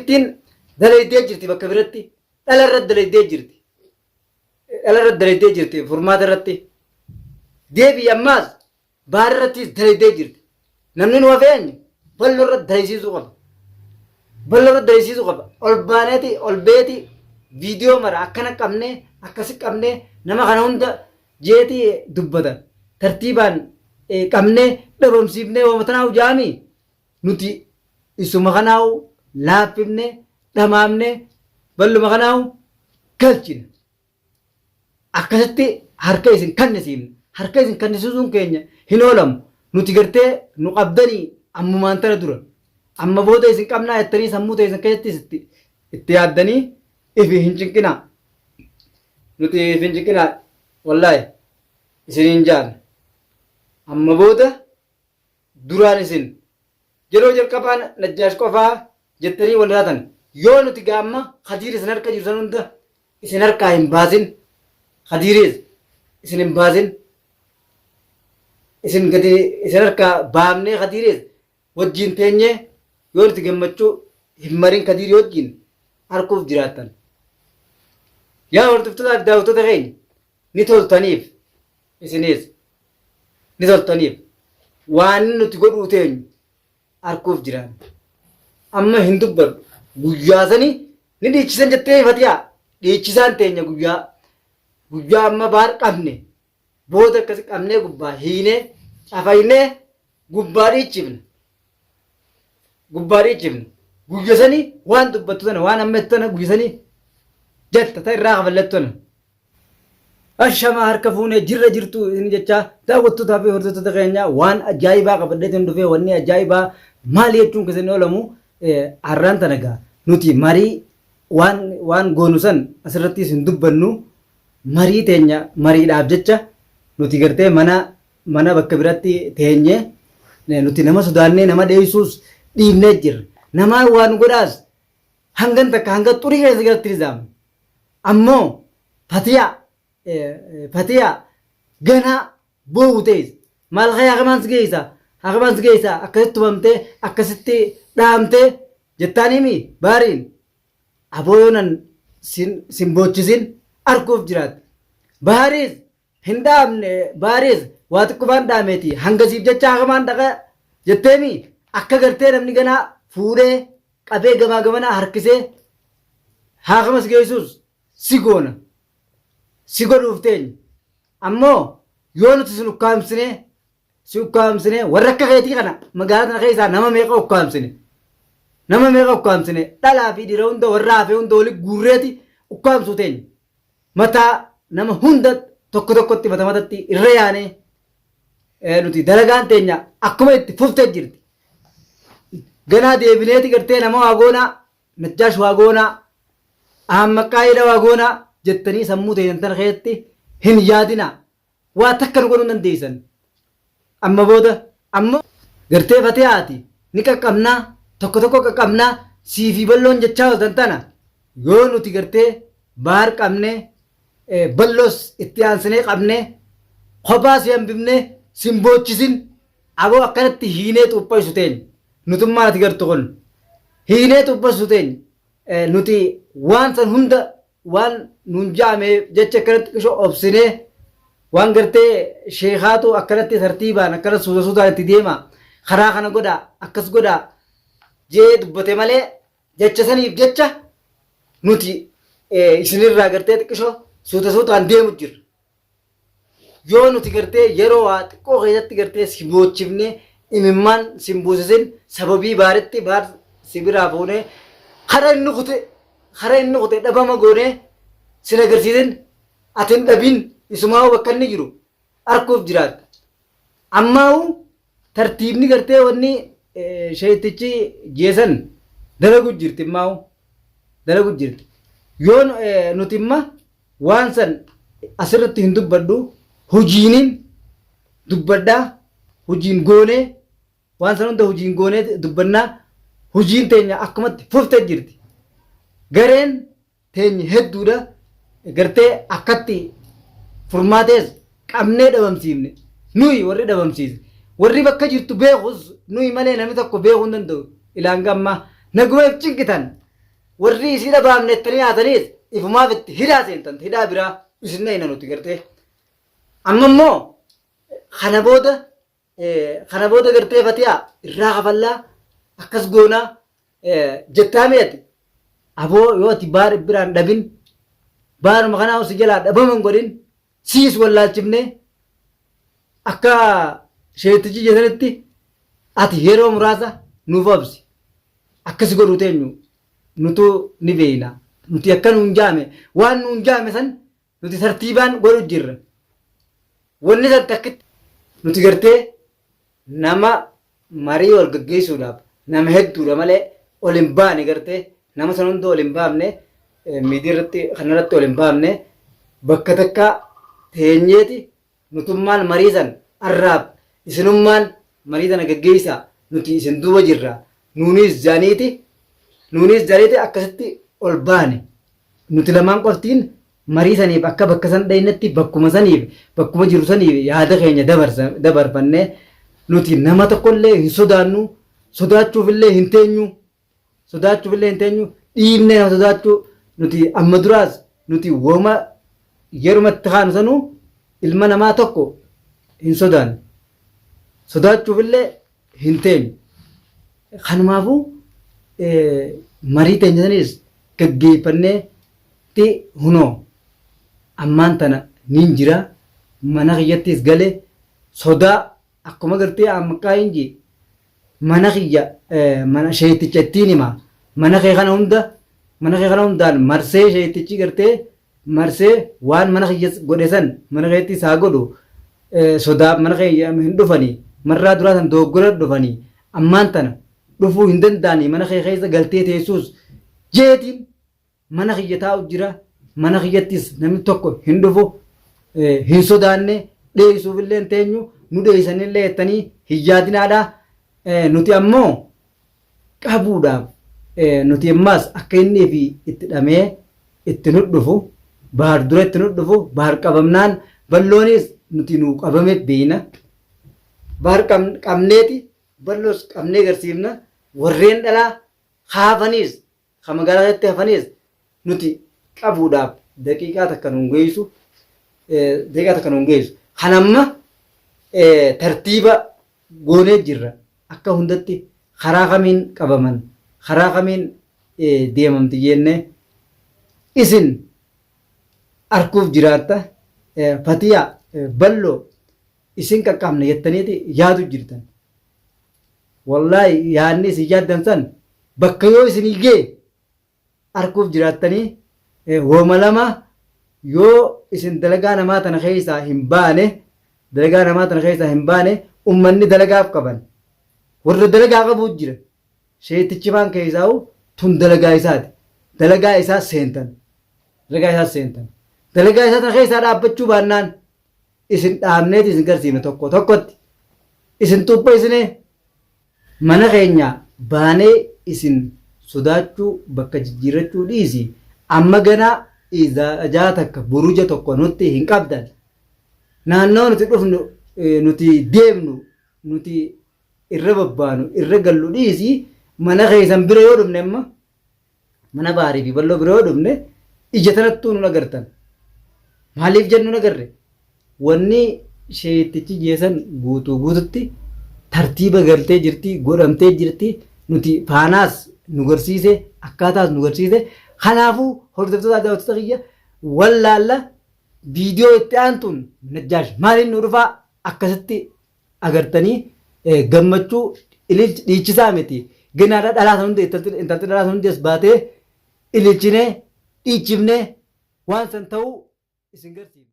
Akkamittiin dalaydee jirti bakka biratti dhala irratti dalaydee jirti. Dhala irratti dalaydee jirti furmaata irratti. Deebii ammaas baara irrattis dalaydee jirti. Namni nu hafeenyu ballo irratti dalaysiisuu qaba. Ballo irratti dalaysiisuu qaba. Ol baaneeti ol beeti viidiyoo mara akkana qabnee akkasi qabnee nama kana hunda jeeti dubbata. Tartiibaan qabnee dhabamsiifnee wamatanaa jaami nuti isuma kanaawu laaffifnee dhamaamnee balluma kanaawu galchina. Akkasitti harka isin kannisiifne harka isin kannisiisuun keenya hin oolamu. Nuti gartee nu qabdanii ammumaan tana dura amma booda isin qabnaa jettanii sammuu ta'e isin keessatti itti yaaddanii ifi hin cinqinaa. Nuti ifi hin cinqinaa wallaahi isin hin jaalne. Amma booda duraan isin yeroo jalqabaan Najjaash qofaa jettanii wal laatan yoo nuti gaamma Khadiir isin harka jiru san hunda isin harkaa hin baasin Khadiiris isin hin baasin isin gadi isin harkaa baamnee Khadiiris wajjin teenyee yoo nuti gammachuu hin marin Khadiir wajjin harkuuf jiraattan. Yaa hordoftoota daawwattoota keenya ni toltaniif isinis ni toltaniif waan nuti godhuu teenyu harkuuf jiraan. Amma hin dubbadhu guyyaa sanii ni dhiichisan jettee fatiyaa dhiichisaan teenya guyyaa amma baar qabne booda akkas qabnee gubbaa hiinee cafaynee gubbaa dhiichifne guyya sanii waan dubbattu tana waan amma tana guyya sanii jetta ta irraa kaballettu tana. Ashama harka fuunee jirra jirtu inni jecha daawwattootaa fi hordoftoota keenyaa waan ajaa'ibaa qabadheetiin dhufee wanni ajaa'ibaa maali jechuun keessatti oolamu har'aan tana gaa nuti marii waan goonu san asirrattis hin dubbannu marii teenya mariidhaaf jecha nuti gartee mana bakka biratti teenyee nuti nama sodaannee nama dheessuus dhiibnee jirra. Namaan waan godhaas hangan takka hanga xurii keessa jalatti nizaamne ammoo fatiyaa ganaa boo'u ta'es maal ka'ee haqamaan si geessa akkasitti tumamtee akkasitti dhaamtee jettaanimi baariin aboo yoonan simboochisin arguuf jiraate. Baariis hin dhaamne baariis waa xiqqubaan dhaameeti hangasiif jecha haqamaan dhaqa jetteemi akka gartee namni ganaa fuudhee qabee gamaa gamanaa harkisee haqama si geessuus si goona. Si godhuuf teenya ammoo yoo nuti si ukkaamsine warra akka keetii kana magaalaa tana keessaa nama meeqa ukkaamsine dhalaa fi dhiira hunda warra hafee hunda waliin guurreeti ukkaamsuu teenya mataa nama hunda tokko tokkotti matatti irra yaanee nuti dalagaan teenya akkuma itti fuftee jirti. Ganaa deebineeti gartee nama waa goonaa Najjaash waa goonaa Ahmaqaayida waa goonaa jettanii sammuu ta'an tana keessatti hin yaadina waa takka nu godhuu dandeessan. Amma booda ammoo gartee fatiyaati ni qaqqabnaa tokko tokko qaqqabnaa siifi balloon jechaa oltan tana yoo nuti gartee baar qabnee balloos itti aansinee qabnee kophaa si hambifnee simboochisin aboo akkanatti hiinee xuuphaisu teenya nutummaati gartu kun hiinee xuuphaisu teenya nuti waan san hunda waan nun jaame jecha akkanatti qishoo obsinee waan gartee sheekaatu akkanatti tartiibaan akkana suutaan itti deema karaa kana godhaa akkas godhaa jee dubbate malee jecha saniif jecha nuti isinirraa gartee xiqqishoo suutaan deemu jirra. Yoo nuti gartee yeroo waa xiqqoo keessatti gartee simbochifnee imimmaan simbuusisin sababii baaritti baar sibiraa fuunee hara inni kute dhabama goonee sin agarsiisin atin dhabiin isumaa bakka inni jiru arguuf jiraata. Ammaa'u tartiibni gartee wanni sheetichi jeesan dalagu jirti ammaa'u dalagu jirti. Yoo nuti imma waan san asirratti hin dubbadhu hojiinin dubbadhaa hojiin goonee waan san hunda hojiin goonee dubbannaa hojiin teenya akkumatti fuftee jirti. Gareen teenya hedduudha gartee akkatti furmaatees qabnee dhabamsiifne nuyi warri dhabamsiise warri bakka jirtu beekus nuyi malee namni tokko beekuu hin danda'u ilaan gamma nagumeef cinqitan warri isiidha baamnettanii haataniis ifumaaf itti hidhaa seentan hidhaa biraa isin na nuti gartee amma immoo kana booda gartee fatiyaa irraa kafallaa akkas goonaa jettaa meeti aboo yoo ati baar biraan dhabin baaruma kanaa si jalaa dhabaman godhin siis wallaalchifne akka sheetichi jedhanitti ati yeroo muraasa nuuf obsi akkas godhu teenyu nutu ni beeyna nuti akka nuun jaame waan nuun jaame san nuti tartiibaan godhu jirra wanni san takkitti nuti gartee nama marii wal gaggeessuudhaaf nama hedduudha malee ol hin baane gartee nama san hunda ol hin baafne miidii irratti kanarratti ol hin baafne bakka takka teenyeeti nutummaan marii san arraab isinummaan marii sana gaggeessaa nuti isin duuba jirra nuunis janiiti akkasitti ol baane nuti lamaan qoftiin marii saniif akka bakka san dhayinetti bakkuma jiru saniif yaada keenya dabarfannee nuti nama tokkollee hin sodaannu sodaachuufillee hin teenyu dhiibnee nama sodaachuu nuti amma duraas nuti wooma yerumatti kaanu sanuu ilma namaa tokko hin sodaanne sodaachuufillee hin teenyu kanumaafuu marii teenya sanis gaggeeffannee ti hunoo ammaan tana nin jira mana kiyyattis gale sodaa akkuma gartee amaqaa hinji mana kiyya mana sheeticha ittiin hima mana kee kana hundaan marsee sheetichi gartee marsee waan mana kiyya godhe san mana keetti saa godhu sodaa mana kiyya hin dhufanii marraa duraa san dogoggora dhufanii ammaan tana dhufuu hin danda'anii mana kee keessa galtee teessuus jeetiin mana kiyya taa'u jira mana kiyyattis namni tokko hin dhufu hin sodaanne dheeysuufillee hin teenyu nu dheeysanillee jettanii hin yaadinaadha nuti ammoo qabuudhaaf nuti ammaas akka inni fi itti dhamee itti nu dhufu bahar dura itti nu dhufu bahar qabamnaan balloonis nuti nu qabame beeyna bahar qabneeti balloos qabnee garsiifna warreen dhalaa haafaniis ka magaalatti hafaniis nuti qabuudhaaf daqiiqaa takka nuun geessu kanamma tartiiba goonee jirra akka hundatti karaa kamiin qabaman karaa kamiin deemamti jenne isin arguuf jiraatta fatiyaa balloo isin qaqqabne jettaniiti yaadu jirtan wallaahi yaadni isin yaaddan san bakka yoo isin gee arguuf jiraattanii wooma lama yoo isin dalagaa namaa tana keessaa hin baane ummanni dalagaaf qaban warra dalagaa qabuut jira sheetichi baan keessaa tun dalagaa isaati dalagaa isaa seentan dalagaa isaa tana keessaa dhaabbachuu baannaan isin dhaabneeti isin garsiifne tokkotti isin tupha isinee mana keenya baanee isin sodaachuu bakka jijjiirrachuu dhiisi amma ganaa ijaa takka buruja tokko nutti hin qabdan naannoo nuti dhufnu nuti deemnu nuti irra babbaanu irra gallu dhiisi mana keessan bira yoo dhufne amma mana baarii fi balloo bira yoo dhufne ija tanattuu nu agartan maaliif jennu agarre wanni sheetichi jeesan guututti tartiiba galtee jirti godhamtee jirti nuti faanaas nu garsiise akkaataas nu garsiise kanaafuu hordoftoota daawwattoota kiyya wallaalla viidiyoo itti aantuun najjaash maaliin nu dhufaa akkasitti agartanii gammachuu dhiichisaa miti ganaadha dhalaa san hundi intalti dhalaa san hundi as baatee ililchinee dhiichifnee waan san ta'uu isin garsiifne.